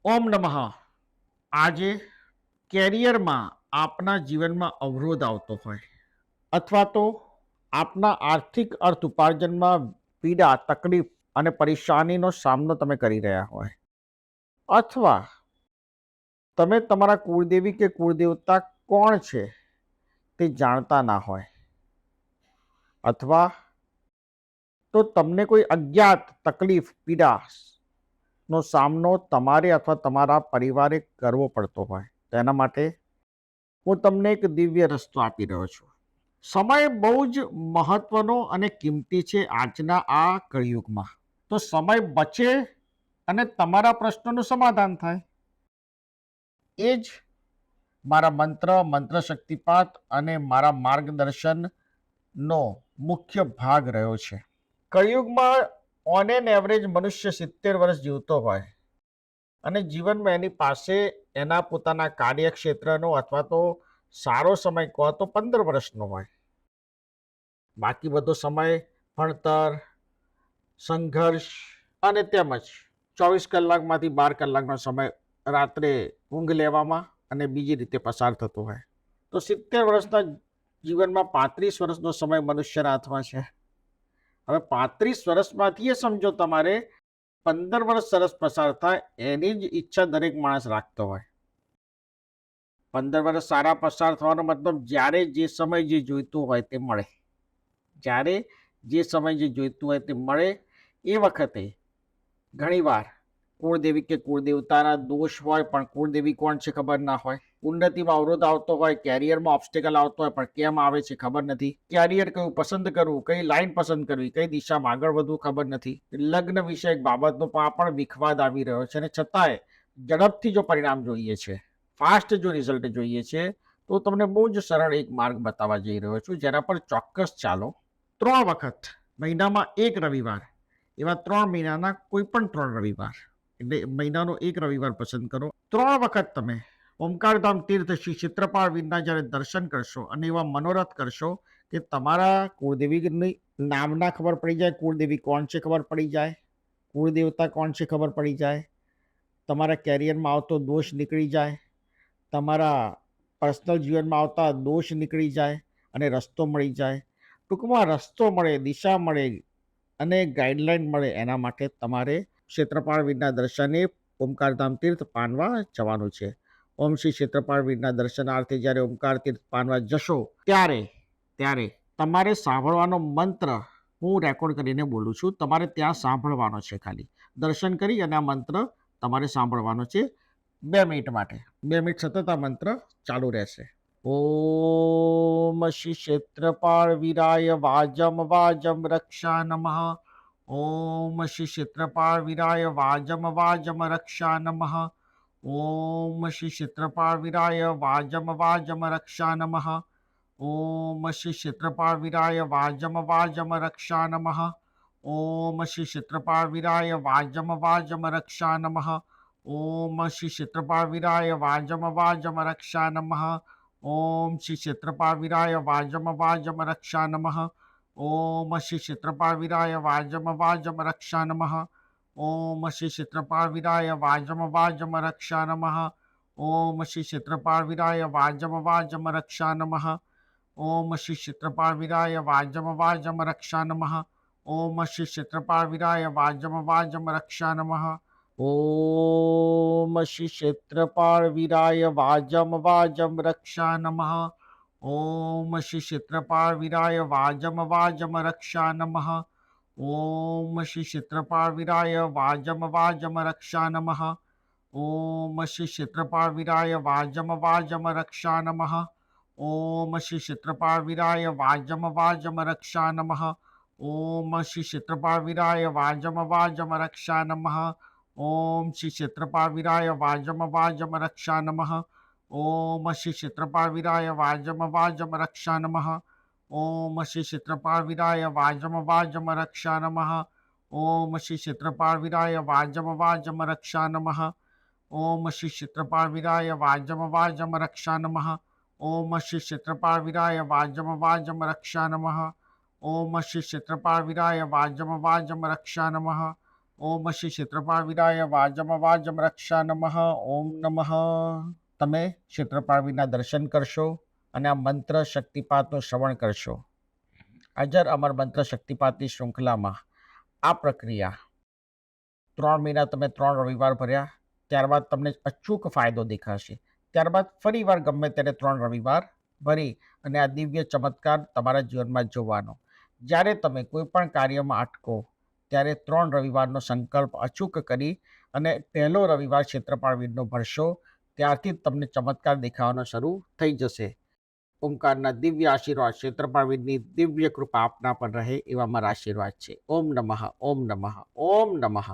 ઓમ નમઃ. આજે કેરિયરમાં આપના જીવનમાં અવરોધ આવતો હોય અથવા તો આપના આર્થિક અર્થ ઉપાર્જનમાં પીડા, તકલીફ અને પરેશાનીનો સામનો તમે કરી રહ્યા હોય, અથવા તમે તમારા કુળદેવી કે કુળદેવતા કોણ છે તે જાણતા ના હોય, અથવા તો તમને કોઈ અજ્ઞાત તકલીફ, પીડા નો સામનો તમારે અથવા તમારા પરિવારે કરવો પડતો હોય, તેના માટે હું તમને એક દિવ્ય રસ્તો આપી રહ્યો છું. સમય બહુ જ મહત્વનો અને કિંમતી છે આજના આ કળિયુગમાં. તો સમય બચે અને તમારા પ્રશ્નોનું સમાધાન થાય, એ જ મારા મંત્ર શક્તિપાત અને મારા માર્ગદર્શનનો મુખ્ય ભાગ રહ્યો છે. કળિયુગમાં ઓન એન એવરેજ મનુષ્ય 70 વર્ષ જીવતો હોય અને જીવનમાં એની પાસે એના પોતાના કાર્યક્ષેત્રનો અથવા તો સારો સમય કહો તો 15 વર્ષનો હોય. બાકી બધો સમય ભણતર, સંઘર્ષ અને તેમજ 24 કલાકમાંથી 12 કલાકનો સમય રાત્રે ઊંઘ લેવામાં અને બીજી રીતે પસાર થતો હોય. તો 70 વર્ષના જીવનમાં 35 વર્ષનો સમય મનુષ્યના હાથમાં છે. હવે 35 વર્ષમાંથી સમજો તમારે 15 વર્ષ સરસ પસાર થાય, એની જ ઈચ્છા દરેક માણસ રાખતો હોય. 15 વર્ષ સારા પસાર થવાનો મતલબ જ્યારે જે સમય જે જોઈતું હોય તે મળે. જ્યારે જે સમય જે જોઈતું હોય તે મળે. એ વખતે ઘણીવાર કુળદેવી કે કુળદેવતાના દોષ હોય, પણ કુળદેવી કોણ છે ખબર ના હોય. ઉન્નતિમાં અવરોધ આવતો હોય, કેરિયરમાં ઓબ્સ્ટેકલ આવતો હોય, પણ કેમ આવે છે ખબર નથી. કેરિયર કયું પસંદ કરવું, કઈ લાઈન પસંદ કરવી, કઈ દિશામાં આગળ વધવું ખબર નથી. લગ્ન વિશે એક બાબતનો પણ વિખવાદ આવી રહ્યો છે, અને છતાંય ઝડપથી જો પરિણામ જોઈએ છે, ફાસ્ટ જો રિઝલ્ટ જોઈએ છે, તો તમને બહુ જ સરળ એક માર્ગ બતાવવા જઈ રહ્યો છું, જેના પર ચોક્કસ ચાલો. 3 વખત મહિનામાં એક રવિવાર, એવા 3 મહિનાના કોઈ પણ 3 રવિવાર, એટલે મહિનાનો એક રવિવાર પસંદ કરો. 3 વખત તમે ઓમકારધામ તીર્થ શ્રી ક્ષેત્રપાળ વીરના જ્યારે દર્શન કરશો અને એવા મનોરથ કરશો કે તમારા કુળદેવીની નામના ખબર પડી જાય, કુળદેવી કોણ છે ખબર પડી જાય, કુળદેવતા કોણ છે ખબર પડી જાય, તમારા કેરિયરમાં આવતો દોષ નીકળી જાય, તમારા પર્સનલ જીવનમાં આવતા દોષ નીકળી જાય અને રસ્તો મળી જાય. ટૂંકમાં રસ્તો મળે, દિશા મળે અને ગાઈડલાઈન મળે, એના માટે તમારે ક્ષેત્રપાળ વીરના દર્શને ઓમકારધામ તીર્થ પાનવા જવાનું છે. ઓમ શ્રી ક્ષેત્રપાળ વીરના દર્શનાર્થે જ્યારે ઓમકાર તીર્થ પાનવા જશો ત્યારે તમારે સાંભળવાનો મંત્ર હું રેકોર્ડ કરીને બોલું છું, તમારે ત્યાં સાંભળવાનો છે. ખાલી દર્શન કરી અને આ મંત્ર તમારે સાંભળવાનો છે 2 મિનિટ માટે. 2 મિનિટ સતત આ મંત્ર ચાલુ રહેશે. ઓમ શ્રી ક્ષેત્રપાળ વીરાય વાજમ વાજમ રક્ષા નમઃ. ઓમ શ્રી ક્ષેત્રપાળ વીરાય વાજમ વાજમ રક્ષા નમઃ. ઓમ શ્રી ક્ષેત્રપાળ વીરાય વાજમ વાજમ રક્ષા નમઃ. ઓમ શ્રી ક્ષેત્રપાળ વીરાય વાજમ વાજમ રક્ષા નમઃ. ઓમ શ્રી ક્ષેત્રપાળ વીરાય વાજમ વાજમ રક્ષા નમઃ. ઓમ શ્રી ક્ષેત્રપાળ વીરાય વાજમ વાજમ રક્ષા નમઃ. ઓમ શ્રી ક્ષેત્રપાળ વીરાય વાજમ વાજમ રક્ષા નમઃ. ઓમ શ્રી ક્ષેત્રપાળ વીરાય વાજમ વાજમ રક્ષા નમઃ. ઓમ શ્રી ક્ષેત્રપાળ વીરાય વાજમ વાજમ રક્ષા નમઃ. ઓમ શ્રી ક્ષેત્રપાળ વીરાય વાજમ વાજમ રક્ષા નમઃ. ઓમ શ્રી ક્ષેત્રપાળ વીરાય વાજમ વાજમ રક્ષા નમઃ. ઓમ શ્રી ક્ષેત્રપાળ વીરાય વાજમ વાજમ રક્ષા નમઃ. ઓમ શ્રી ક્ષેત્રપાળ વીરાય વાજમ વાજમ રક્ષા નમઃ. ઓમ શ્રી ક્ષેત્રપાળ વીરાય વાજમ વાજમ રક્ષા નમઃ. ઓમ શ્રી ક્ષેત્રપાળ વીરાય વાજમ વાજમ રક્ષા નમઃ. ઓમ શ્રી ક્ષેત્રપાળ વીરાય વાજમ વાજમ રક્ષા નમઃ. ઓમ શ્રી ક્ષેત્રપાળ વીરાય વાજમ વાજમ રક્ષા નમઃ. ઓમ શ્રી ક્ષેત્રપાળ વીરાય વાજમ વાજમ રક્ષા નમઃ. ઓમ શ્રી ક્ષેત્રપાળ વીરાય વાજમ વાજમ રક્ષા નમઃ. ઓમ શ્રી ક્ષેત્રપાળ વીરાય વાજમ વાજમ રક્ષા નમઃ. ઓમ શ્રી ક્ષેત્રપાળ વીરાય વાજમ વાજમ રક્ષા નમઃ. ઓમ શ્રી ક્ષેત્રપાળ વીરાય વાજમ વાજમ રક્ષા નમઃ. ઓમ શ્રી ક્ષેત્રપાળ વીરાય વાજમ વાજમ રક્ષા નમઃ. ઓમ શ્રી ક્ષેત્રપાળ વીરાય વાજમ વાજમ રક્ષા નમઃ. ઓમ શ્રી ક્ષેત્રપાળ વીરાય વાજમ વાજમ રક્ષા નમઃ. ઓમ શ્રી ક્ષેત્રપાળ વિરાય વાજમ વાજમ રક્ષા નમઃ. ઓમ નમઃ. તમે ક્ષેત્રપાળવીના દર્શન કરશો અને આ મંત્ર શક્તિપાતનું શ્રવણ કરશો. અજર અમર મંત્ર શક્તિપાતની શૃંખલામાં આ પ્રક્રિયા 3 મહિના તમે 3 રવિવાર ભર્યા, ત્યારબાદ તમને અચૂક ફાયદો દેખાશે. ત્યારબાદ ફરીવાર ગમે ત્યારે 3 રવિવાર ભરી અને આ દિવ્ય ચમત્કાર તમારા જીવનમાં જોવાનો. જ્યારે તમે કોઈ પણ કાર્યમાં અટકો ત્યારે 3 રવિવારનો સંકલ્પ અચૂક કરી અને પહેલો રવિવાર ક્ષેત્રપાળવીરનો ભરશો, ત્યારથી જ તમને ચમત્કાર દેખાવાનો શરૂ થઈ જશે. ઓમકારના દિવ્ય આશીર્વાદ, ક્ષેત્રપાળવીરની દિવ્ય કૃપા આપના પર રહે એવા મારા આશીર્વાદ છે. ઓમ નમઃ. ઓમ નમઃ. ઓમ નમઃ.